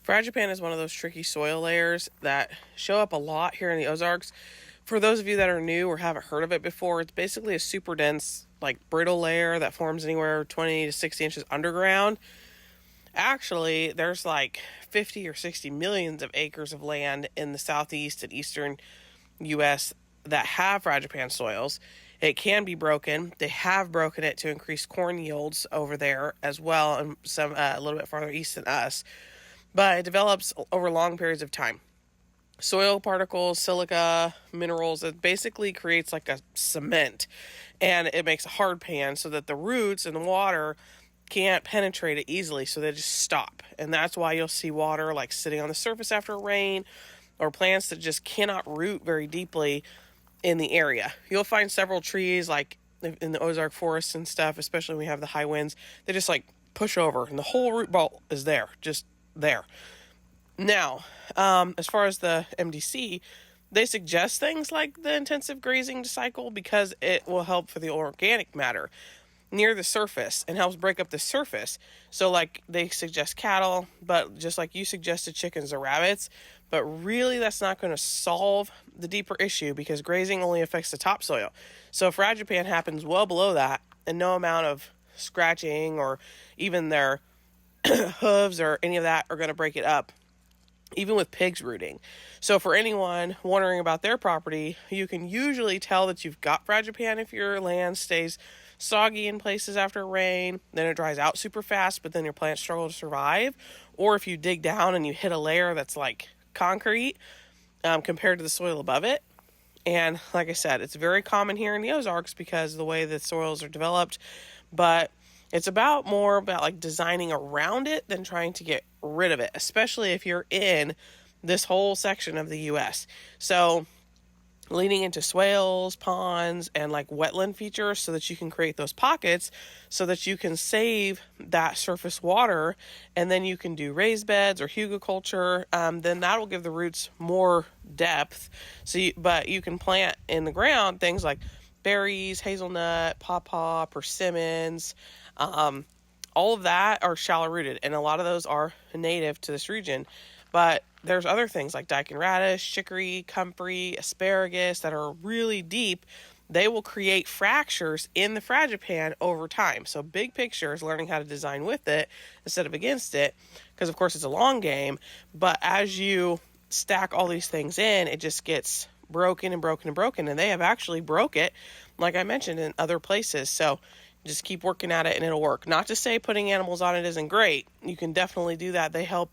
Fragipan is one of those tricky soil layers that show up a lot here in the Ozarks. For those of you that are new or haven't heard of it before, it's basically a super dense, like brittle layer that forms anywhere 20 to 60 inches underground. Actually, there's like 50 or 60 millions of acres of land in the southeast and eastern U.S. that have Fragipan soils. It can be broken. They have broken it to increase corn yields over there as well, and some a little bit farther east than us. But it develops over long periods of time. Soil particles, silica, minerals, it basically creates like a cement, and it makes a hard pan so that the roots and the water can't penetrate it easily, so they just stop. And that's why you'll see water like sitting on the surface after rain, or plants that just cannot root very deeply in the area. You'll find several trees like in the Ozark forests and stuff, especially when we have the high winds, they just like push over and the whole root ball is there, just there. Now, as far as the MDC, they suggest things like the intensive grazing to cycle because it will help for the organic matter near the surface and helps break up the surface. So like they suggest cattle, but just like you suggested chickens or rabbits, but really that's not going to solve the deeper issue because grazing only affects the topsoil. So Fragipan happens well below that, and no amount of scratching or even their hooves or any of that are going to break it up, even with pigs rooting. So for anyone wondering about their property, you can usually tell that you've got Fragipan if your land stays soggy in places after rain, then it dries out super fast, but then your plants struggle to survive. Or if you dig down and you hit a layer that's like concrete compared to the soil above it. And like I said, it's very common here in the Ozarks because of the way the soils are developed, but it's more about like designing around it than trying to get rid of it, especially if you're in this whole section of the U.S. So leaning into swales, ponds, and like wetland features so that you can create those pockets so that you can save that surface water, and then you can do raised beds or hugelkultur. Then that will give the roots more depth. But you can plant in the ground things like berries, hazelnut, pawpaw, persimmons. All of that are shallow rooted, and a lot of those are native to this region. But there's other things like daikon radish, chicory, comfrey, asparagus that are really deep. They will create fractures in the Fragipan over time. So big picture is learning how to design with it instead of against it, because of course it's a long game. But as you stack all these things in, it just gets broken and broken and broken. And they have actually broke it, like I mentioned, in other places. So just keep working at it and it'll work. Not to say putting animals on it isn't great. You can definitely do that. They help